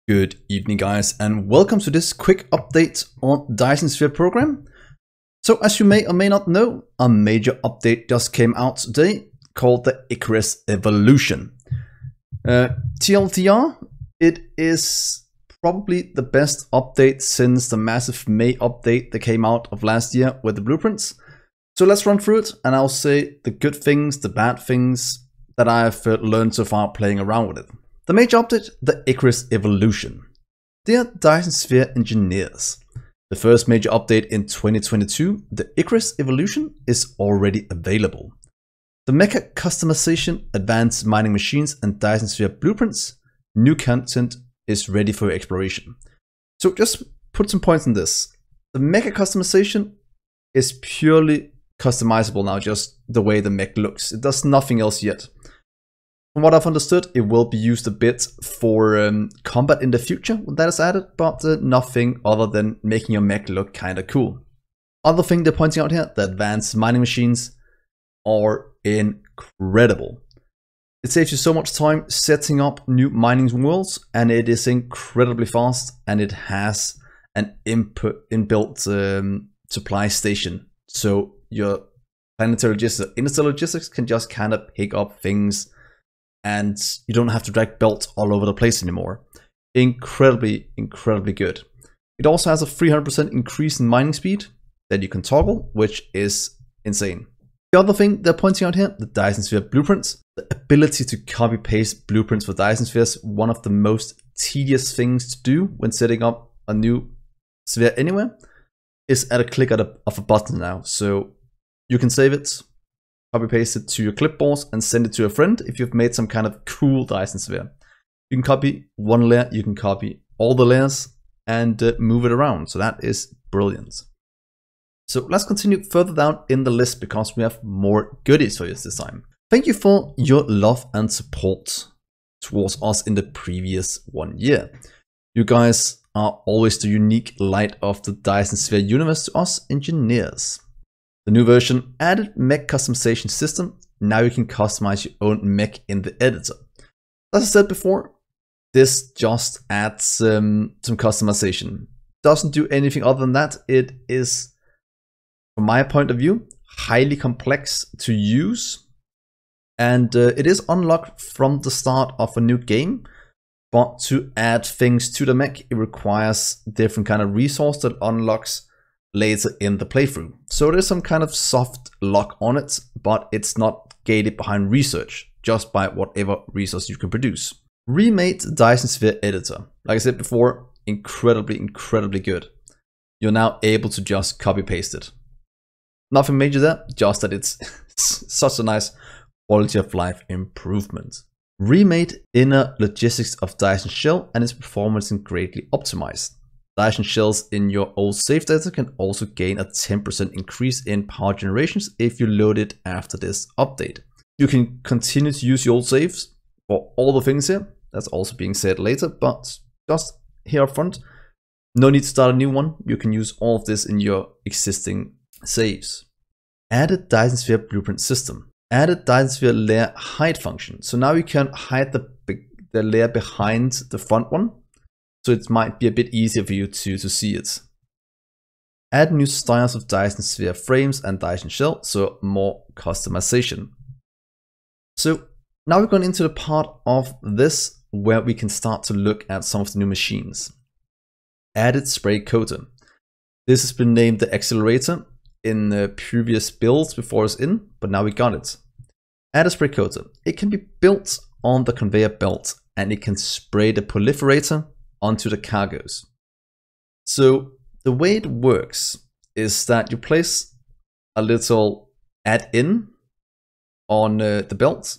Good evening, guys, and welcome to this quick update on Dyson Sphere program. So as you may or may not know, a major update just came out today called the Icarus Evolution. TLDR, it is probably the best update since the massive May update that came out of last year with the blueprints. So let's run through it, and I'll say the good things, the bad things that I've learned so far playing around with it. The major update, the Icarus Evolution. Dear Dyson Sphere engineers, the first major update in 2022, the Icarus Evolution, is already available. The mecha customization, advanced mining machines, and Dyson Sphere blueprints, new content is ready for exploration. So just put some points on this. The mecha customization is purely customizable now, just the way the mech looks. It does nothing else yet. From what I've understood, it will be used a bit for combat in the future when that is added, but nothing other than making your mech look kinda cool. Other thing they're pointing out here, the advanced mining machines are incredible. It saves you so much time setting up new mining worlds, and it is incredibly fast, and it has an inbuilt supply station. So your planetary logistics, interstellar logistics can just kind of pick up things, and you don't have to drag belts all over the place anymore. Incredibly good. It also has a 300% increase in mining speed that you can toggle, which is insane. The other thing they're pointing out here, the Dyson Sphere blueprints. The ability to copy paste blueprints for Dyson Spheres, one of the most tedious things to do when setting up a new sphere anywhere, is at a click of a button now. So you can save it, copy paste it to your clipboard, and send it to a friend if you've made some kind of cool Dyson Sphere. You can copy one layer, you can copy all the layers, and move it around. So that is brilliant. So let's continue further down in the list because we have more goodies for you this time. Thank you for your love and support towards us in the previous 1 year. You guys are always the unique light of the Dyson Sphere universe to us engineers. The new version added mech customization system. Now you can customize your own mech in the editor. As I said before, this just adds some customization. Doesn't do anything other than that. It is, from my point of view, highly complex to use. And it is unlocked from the start of a new game. But to add things to the mech, it requires different kind of resource that unlocks later in the playthrough. So there's some kind of soft lock on it, but it's not gated behind research, just by whatever resource you can produce. Remade Dyson Sphere editor. Like I said before, incredibly good. You're now able to just copy paste it. Nothing major there, just that it's such a nice quality of life improvement. Remade inner logistics of Dyson Shell, and its performance is greatly optimized. Dyson shells in your old save data can also gain a 10% increase in power generations if you load it after this update. You can continue to use your old saves for all the things here. That's also being said later, but just here up front, no need to start a new one. You can use all of this in your existing saves. Added Dyson Sphere blueprint system. Added Dyson Sphere layer hide function. So now you can hide the layer behind the front one. So it might be a bit easier for you to see it. Add new styles of Dyson Sphere frames and Dyson Shell, so more customization. So now we're going into the part of this where we can start to look at some of the new machines. Added spray coater. This has been named the accelerator in the previous builds before it's in, but now we got it. Added spray coater. It can be built on the conveyor belt, and it can spray the proliferator onto the cargoes. So the way it works is that you place a little add-in on the belt,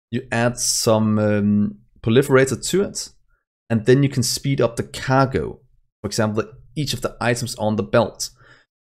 you add some proliferator to it, and then you can speed up the cargo. For example, each of the items on the belt. So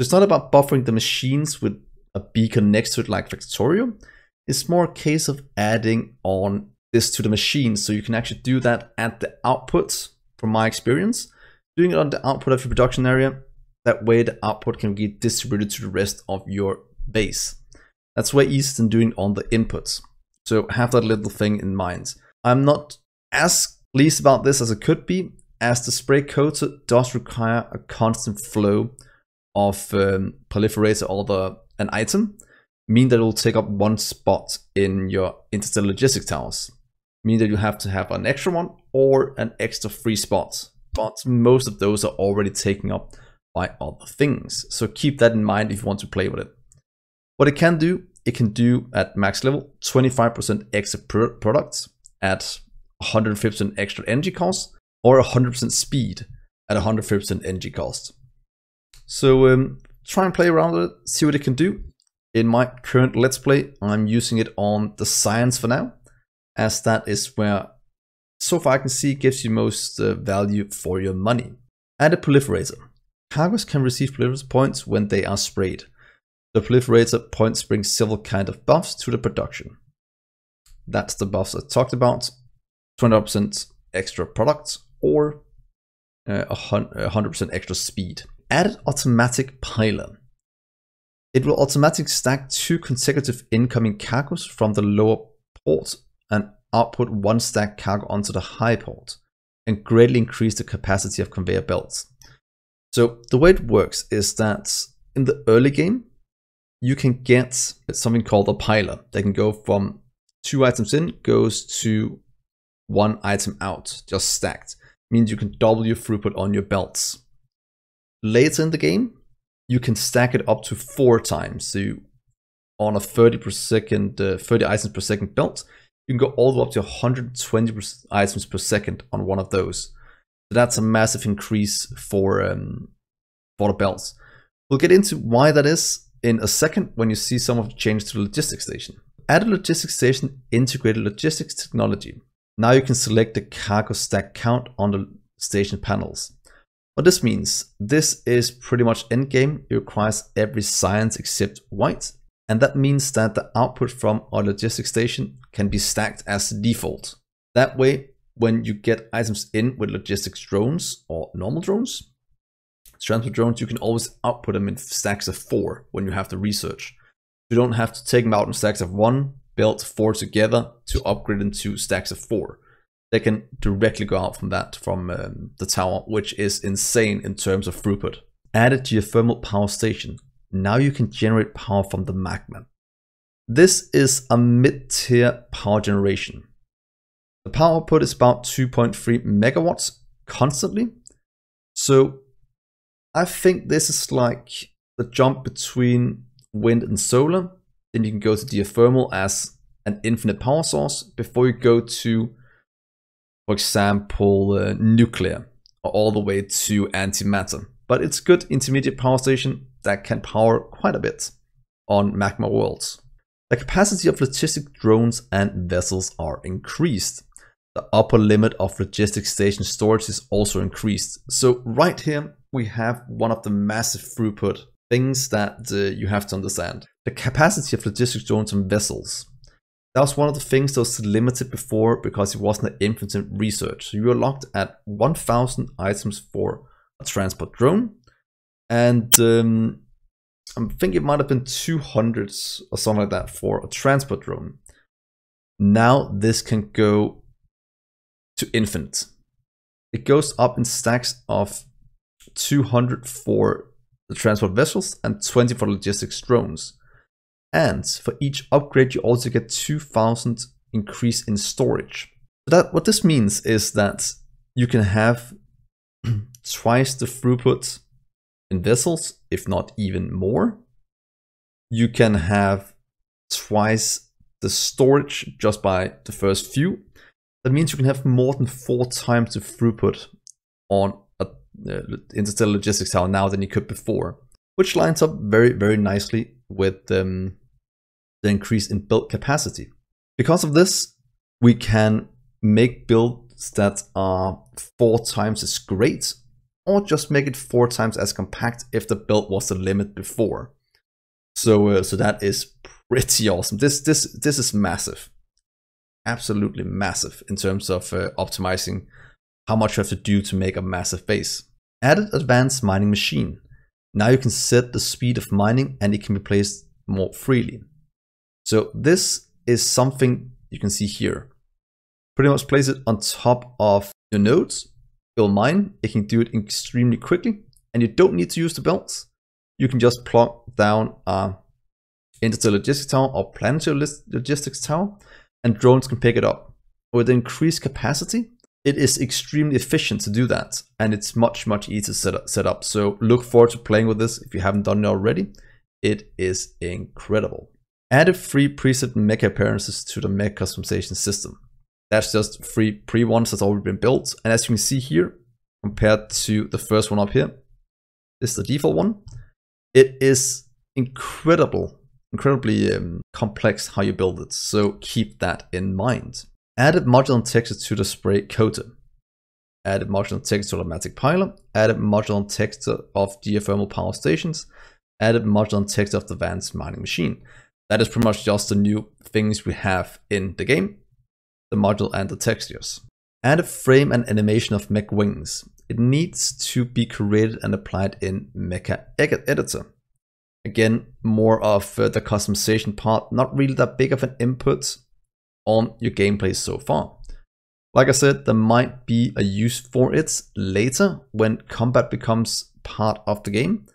it's not about buffering the machines with a beacon next to it like Factorio. It's more a case of adding on this to the machine, so you can actually do that at the output. From my experience, doing it on the output of your production area, that way the output can get distributed to the rest of your base. That's way easier than doing on the inputs. So have that little thing in mind. I'm not as pleased about this as it could be. as the spray coater does require a constant flow of proliferator or an item, mean that it will take up one spot in your interstellar logistics towers. Mean that you have to have an extra one or an extra free spot. But most of those are already taken up by other things. So keep that in mind if you want to play with it. What it can do at max level 25% extra products at 150% extra energy cost, or 100% speed at 150% energy cost. So try and play around with it, see what it can do. In my current Let's Play, I'm using it on the science for now, as that is where, so far I can see, gives you most value for your money. Add a proliferator. Cargoes can receive proliferator points when they are sprayed. The proliferator points bring several kind of buffs to the production. That's the buffs I talked about. 20% extra products or 100% extra speed. Added automatic piler. It will automatically stack 2 consecutive incoming cargoes from the lower port and output 1 stacked cargo onto the high port, and greatly increase the capacity of conveyor belts. So the way it works is that in the early game, you can get something called a piler. They can go from 2 items in, goes to 1 item out, just stacked. Means you can double your throughput on your belts. Later in the game, you can stack it up to 4 times. So on a 30 items per second belt, you can go all the way up to 120 items per second on one of those. So that's a massive increase for the belts. We'll get into why that is in a second when you see some of the changes to the logistics station. Add a logistics station integrated logistics technology. Now you can select the cargo stack count on the station panels. What this means, this is pretty much endgame. It requires every science except white. And that means that the output from our logistics station can be stacked as default. That way, when you get items in with logistics drones or normal drones, transport drones, you can always output them in stacks of 4 when you have the research. You don't have to take them out in stacks of 1, build 4 together to upgrade into stacks of 4. They can directly go out from that, from the tower, which is insane in terms of throughput. Added geothermal power station. Now you can generate power from the magma. This is a mid-tier power generation. The power output is about 2.3 megawatts constantly. So I think this is like the jump between wind and solar. Then you can go to geothermal as an infinite power source before you go to, for example, nuclear, or all the way to antimatter. But it's good intermediate power station that can power quite a bit on magma worlds. The capacity of logistic drones and vessels are increased. The upper limit of logistic station storage is also increased. So right here we have one of the massive throughput things that you have to understand. The capacity of logistic drones and vessels. That was one of the things that was limited before because it wasn't an infinite research. So you were locked at 1,000 items for a transport drone, and I think it might have been 200 or something like that for a transport drone. Now this can go to infinite. It goes up in stacks of 200 for the transport vessels and 20 for logistics drones. And for each upgrade, you also get 2,000 increase in storage. So what this means is that you can have twice the throughput in vessels, if not even more. You can have twice the storage just by the first few. That means you can have more than 4 times the throughput on interstellar logistics tower now than you could before, which lines up very, very nicely with the increase in build capacity. Because of this, we can make builds that are 4 times as great, or just make it 4 times as compact if the build was the limit before. So that is pretty awesome. This is massive, absolutely massive in terms of optimizing how much you have to do to make a massive base. Added advanced mining machine. Now you can set the speed of mining and it can be placed more freely. So this is something you can see here. Pretty much place it on top of your nodes it'll mine. It can do it extremely quickly, and you don't need to use the belts. You can just plug down Interstellar Logistics Tower or Planetary Logistics Tower, and drones can pick it up. With increased capacity, it is extremely efficient to do that, and it's much easier to set up. So look forward to playing with this if you haven't done it already. It is incredible. Added free preset mecha appearances to the mecha customization system. That's just free pre-ones that's already been built, and as you can see here, compared to the first one up here, this is the default one. It is incredibly complex how you build it, so keep that in mind. Added modular texture to the spray coater. Added modular texture to automatic piler. Added modular texture of geothermal power stations. Added modular texture of the advanced mining machine. That is pretty much just the new things we have in the game, the module and the textures. Added frame and animation of mech wings. It needs to be created and applied in Mecha Editor. Again, more of the customization part, not really that big of an input on your gameplay so far. Like I said, there might be a use for it later when combat becomes part of the game.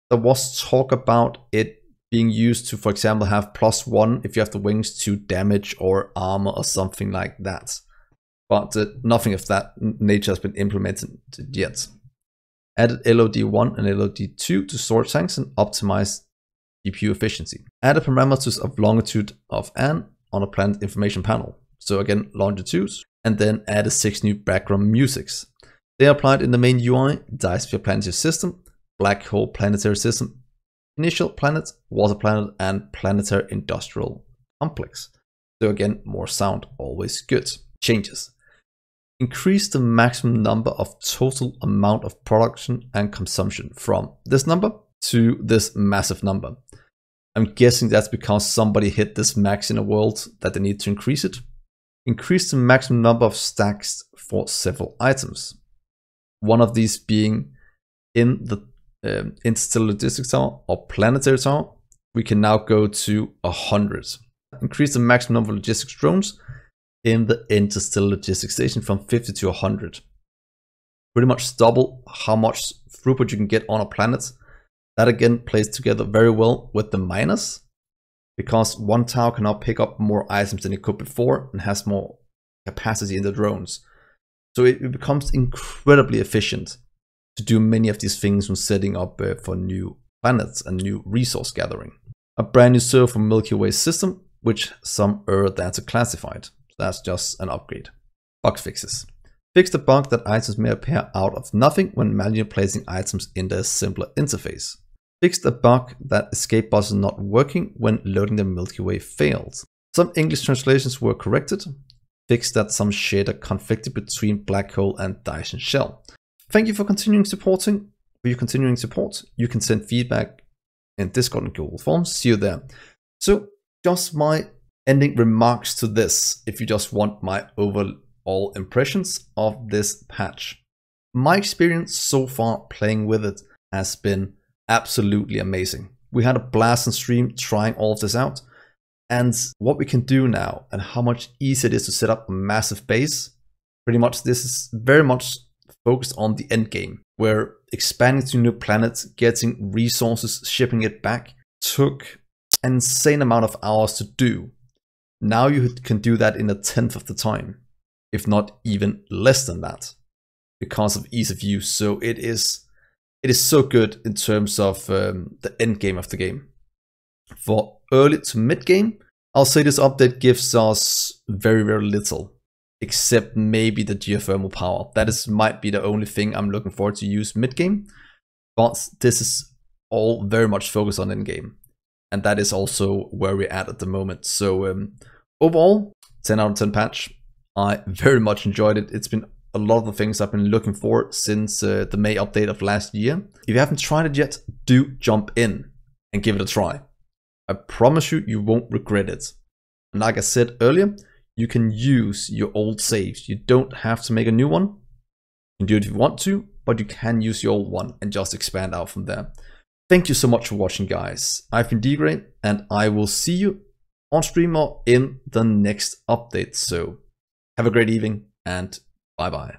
There was talk about it being used to, for example, have +1 if you have the wings to damage or armor or something like that. But nothing of that nature has been implemented yet. Added LOD1 and LOD2 to storage tanks and optimize GPU efficiency. Added parameters of longitude of an on a planet information panel. So again, longitudes, and then added 6 new background musics. They are applied in the main UI, Dyson planetary system, black hole planetary system, initial planet, water planet, and planetary industrial complex. So again, more sound, always good. Changes. Increase the maximum number of total amount of production and consumption from this number to this massive number. I'm guessing that's because somebody hit this max in a world that they need to increase it. Increase the maximum number of stacks for several items. One of these being in the Interstellar Logistics Tower or Planetary Tower, we can now go to 100. Increase the maximum number of logistics drones in the Interstellar Logistics Station from 50 to 100. Pretty much double how much throughput you can get on a planet. That again plays together very well with the miners, because one tower can now pick up more items than it could before and has more capacity in the drones. So it becomes incredibly efficient to do many of these things when setting up for new planets and new resource gathering. A brand new server for Milky Way system, which some error data classified. That's just an upgrade. Bug fixes. Fix the bug that items may appear out of nothing when manually placing items in the simpler interface. Fix the bug that escape bus is not working when loading the Milky Way failed. Some English translations were corrected. Fix that some shader conflicted between black hole and Dyson shell. Thank you for continuing supporting. For your continuing support, you can send feedback in Discord and Google Forms. See you there. So just my ending remarks to this, if you just want my overall impressions of this patch. My experience so far playing with it has been absolutely amazing. We had a blast on stream trying all of this out, and what we can do now and how much easier it is to set up a massive base. Pretty much this is very much focused on the end game, where expanding to new planets, getting resources, shipping it back took an insane amount of hours to do. Now you can do that in 1/10 of the time, if not even less than that, because of ease of use. So it is so good in terms of the end game of the game. For early to mid game, I'll say this update gives us very little, except maybe the geothermal power. That might be the only thing I'm looking forward to use mid game, but this is all very much focused on end game. And that is also where we're at the moment. So overall, 10 out of 10 patch. I very much enjoyed it. It's been a lot of the things I've been looking for since the May update of last year. If you haven't tried it yet, do jump in and give it a try. I promise you, you won't regret it. And like I said earlier, you can use your old saves. You don't have to make a new one. You can do it if you want to, but you can use your old one and just expand out from there. Thank you so much for watching, guys. I've been D-Gray, and I will see you on stream or in the next update. So have a great evening, and bye-bye.